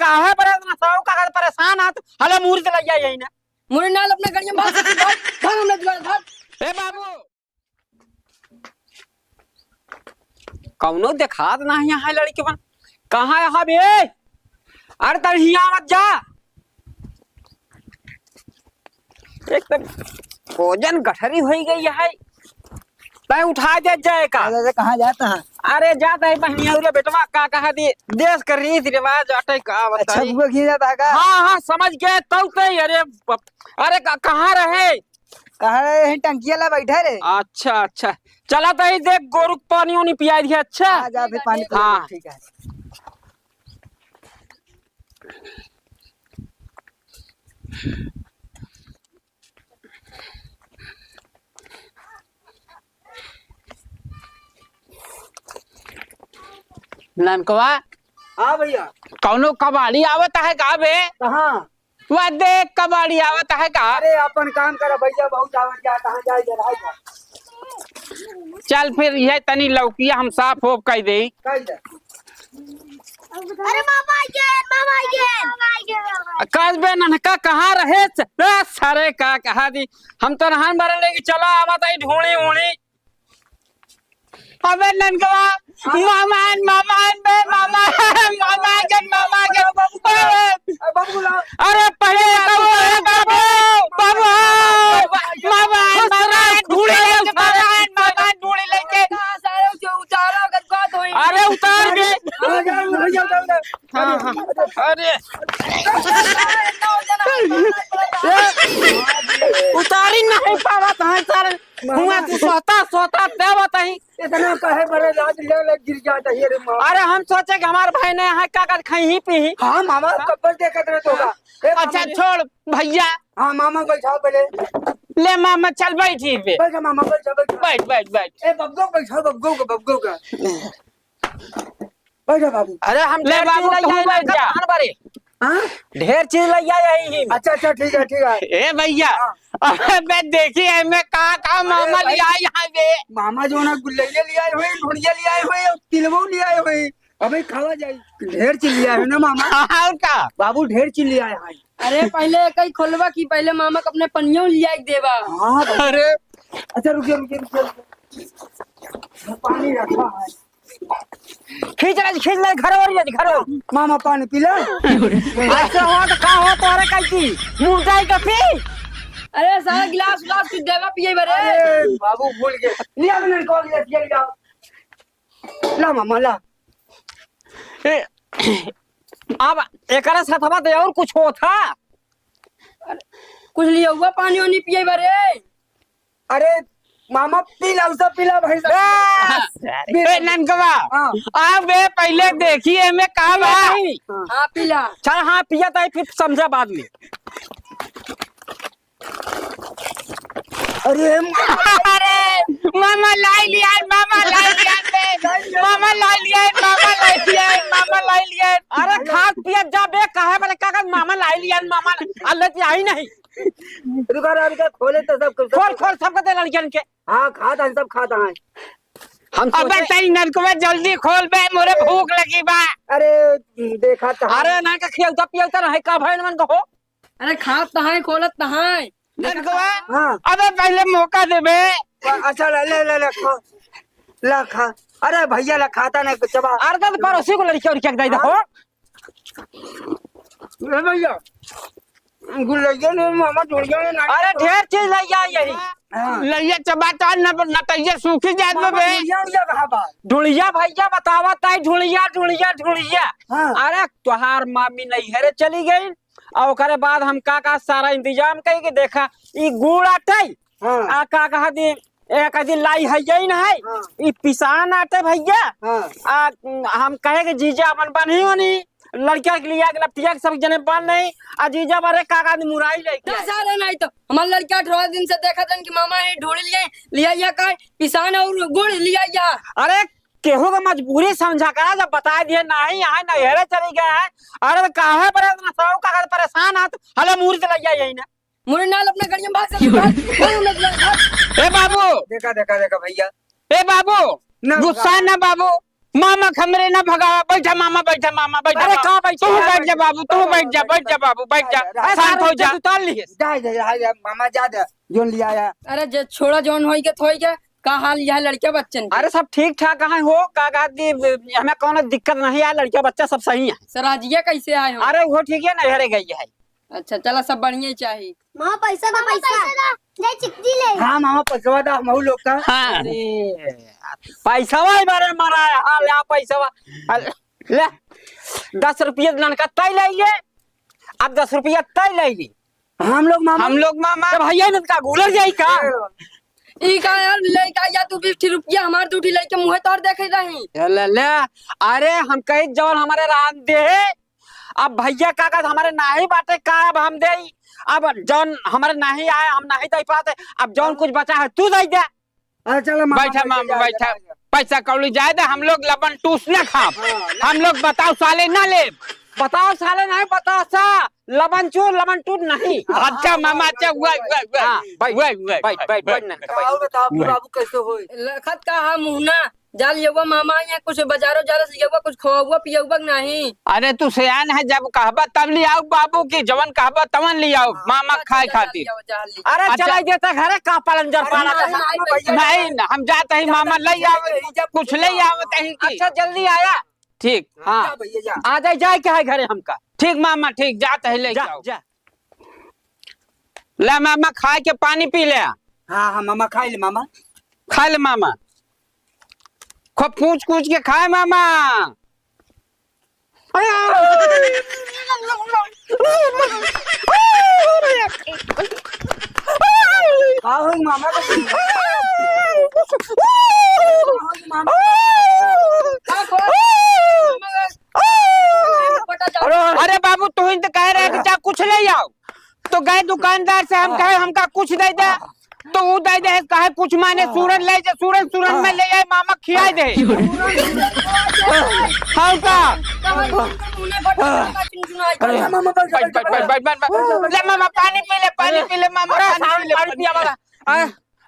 काहे परेशान हाथ हले मूर्ति लग जाए यही ना मुरे नाल अपने गाड़ी में भाग भाग हमने दुकान भाग। ए बाबू कौनो देखात नहीं है लड़की बन कहाँ है बे अरे तर हिया मत जा एकदम भोजन गठरी हो गई है तय उठा दे जाए का कहाँ जाता है? अरे जाता है बहनिया रे बेटवा का कहा दी देश का रीत रिवाज अटे का बताई वो घी जाता है का? हाँ समझ गए तो अरे कहाँ रहे कहाँ रहे टंकिया ला बैठे रे। अच्छा चला तो देख गोरु पानी उनी पिया दिया अच्छा जा फिर पानी हाँ ठीक है। ननकवा हाँ भैया कौनो कबाड़ी आवत है का बे कहाँ? वह देख कबाड़ी आवत है का अरे अपन काम करा भैया बहुत आवत जा कहाँ जाए जरा चल फिर यह तनी लौकिया हम साफ होप कह दे अरे मामा ये कल बे ननका कहाँ रहे सारे का कहा दी हम तो नहान भरे लेके चला आवत है ढूंढी उड़ी अबे ननकवा मामा अरे पहले ढूंढी लेके अरे उतार के अरे उतारी नहीं पावा सर हुआ तू सोता देवत ही इतना कहे बड़े लाज ले गिर जाता है रे मामा। अरे हम सोचे कि हमारे भाई ने यहाँ क्या कर खाई ही पी हाँ मामा कब्बर देखत रहे तोगा। अच्छा छोड़ भैया हाँ मामा बैठाओ पहले ले मामा चल बैठी पे बैठ मामा बैठ ए बब्बो बैठाओ बब्बो का बैठो बाबू। अरे हम ले बाबू बैठ जा हाँ ढेर चीज ले यही अच्छा ठीक है ए भैया मैं देखी है मैं कहा मामा लिया यहाँ पे मामा जो ना गुल्लैया लिया हुए ढूंढिया लिया हुए तिलवो लिया हुए अबे खावा जाए ढेर चीज लिया है ना मामा। और का बाबू ढेर चीज लिया है। अरे पहले कई खोलवा की पहले मामा को अपने पनियों लिया देवा। हाँ अरे अच्छा रुकिए पानी रखा है खींच ले घर मामा पानी पी ले ऐसे हो तो का हो तोरे कैसी मुंह जाई का पी अरे सारा गिलास उलास तू देवा पिए बरे। अरे बाबू भूल गए लिया मैंने कॉल किया ला मामा ला अब एकरा साथवा तो और कुछ हो था कुछ लिया हुआ पानी वानी पिए बरे। अरे मामा पीला उसे पीला भाई ननकवा बे पहले देखिए मैं कहा भाई हाँ पीला चल हाँ पिया था फिर समझा बाद में। अरे मामा लाई लिया अरे खाद पिया जा बे कहे बोले का मामा लाई लिया मामा अल्लाह आई नहीं रुका खोले तो सब खोल सबको दे लड़कियन के हाँ खाता है सब खाता है हम अबे तेरी नलकुआ जल्दी खोल बे मोरे भूख लगी बा। अरे देखा था अरे ना का खेलता पियलता रहे का भाई मन को अरे खात तहां खोलत तहां नलकुआ हाँ अबे पहले मौका दे बे। अच्छा ले खा ला खा अरे भैया ला खाता नहीं चबा अरे तो पड़ोसी को लड़की और क्या दे दो भैया गुल्लैया ने मामा ढूंढिया ने अरे ढेर चीज लइया यही लइया चबाता न नटैया सूखी जात बे ढूंढिया कहां बा ढूंढिया भैया बतावा ताई ढूंढिया हाँ। अरे तुहार मामी नहीं है रे चली गई और ओकरे बाद हम का सारा इंतजाम कई के देखा ई गुड़ आटई हाँ। आ का कहा दी एक दिन लाई है यही ना है हाँ। ई पिसान आटे भैया हाँ। आ हम कहे के जीजा अपन बनी होनी लड़किया के लिए लपटिया के सब जने बन नहीं आ जीजा बारे का मुराई लेके सारे नहीं तो हमार लड़का 18 दिन से देखा था कि मामा ये ढूंढ लिया या का पिसान और गुड़ लिया या। अरे केहू का मजबूरी समझा करा जब बता दिए नहीं यहाँ नहरे चली गए हैं अरे काहे परेशान है हले मूर्ति लग जाए यही ना मुरे नाल अपने गाड़ी में भाग ए बाबू देखा भैया ए बाबू गुस्सा ना बाबू मामा खमरे ना भगावा। बैठा मामा, बैठा मामा, बैठा। अरे कहाँ बैठे? तू बैठ जा बाबू, तू बैठ जा, बैठ जा बाबू, बैठ जा, शांत हो जा। उतार लिए जा मामा जा दे जोन लिया है। अरे जे छोड़ा जौन होई के थोई के का हाल यह लड़के बच्चन के? अरे सब ठीक ठाक कहाँ हो काका दी, हमें कोनो दिक्कत नहीं है, लड़का बच्चा सब सही है। सराजिया कैसे आए हो? अरे वो ठीक है, नहरे गई है। अच्छा चला, सब बढ़िया ही चाहिए। मामा पैसा दो, पैसा ले चिट्ठी ले। हाँ मामा पैसा दा हम लोग का। हाँ अरे पैसा बारे मारा है, हाँ ले पैसा ले 10 रुपये लड़का तय ले लिए, अब 10 रुपया तय ले ली। हम लोग मामा भैया इनका गुलर जाई का ई का यार लड़का या तू 50 रुपया हमार दूठी लड़के मुँह तोड़ देखे रही। ले अरे हम कही जवन हमारे रान दे, अब भैया काका हमारे नाही बाटे का, अब हम दे, अब जौन हमारे नहीं आए हम नहीं दे पाते, अब जौन कुछ बचा है तू दे दे। अरे चलो मामा बैठा मामा, बैठा। पैसा कौड़ी जाए दे, हम लोग लबन टूस न खाब। हम लोग बताओ साले ना ले। बताओ साले नहीं बताओ सा, लबन टूट नहीं। अच्छा मामा, अच्छा हुआ बैठ बाबू कैसे होई? लखत का हा मुहना जाल युवा मामा यहाँ कुछ बाजारों जा रहा युवा कुछ खोआ पियुआ नहीं। अरे तू सियान है, जब कहबा तब ले आओ बाबू की, जवन कहबा तवन ले आओ मामा खाए खातिर। अरे अच्छा। चला देता घरे का पालन जर पाला नहीं न, हम जाते ही मामा ले आओ, कुछ ले आओ कहीं की। अच्छा जल्दी आया। ठीक, हाँ जा भैया जा। आ जाए क्या है घरे हमका। ठीक मामा, ठीक, जाते ही ले जा जाओ। जा ले मामा, खाए के पानी पी ले। हाँ हाँ मामा खा ले मामा। खा ले मामा, खूब पूछ पूछ के खाए मामा। हाँ होई मामा अरे बाबू तू ही तो कह रहे कि जा कुछ ले आओ, तो गए दुकानदार से हम कहे हमका कुछ दे दे, तो वो दे दे कहे कुछ माने सूरन ले जा, सूरन में ले आए मामा खिया दे। हाँ का अरे मामा बैठ। ले मामा पानी पी ले मामा, पानी पी ले।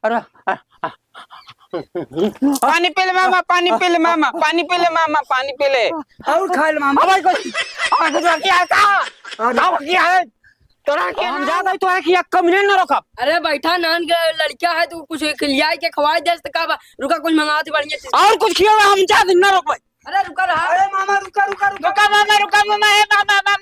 अरे पानी पी ले मामा, पानी पी ले मामा, पानी पी ले मामा, पानी पी ले। और खा ले मामा। अब कुछ क्या है का अब क्या है तोरा के हम ज्यादा तो है कि कम नहीं न रखब। अरे बैठा नान के लड़का है तू कुछ लिया के खवाई दे का रुका कुछ मंगाते बढ़िया चीज। और कुछ खियो हम ज्यादा न रखब। अरे रुका रहा। अरे मामा रुका रुका मामा, रुका मामा, हे मामा।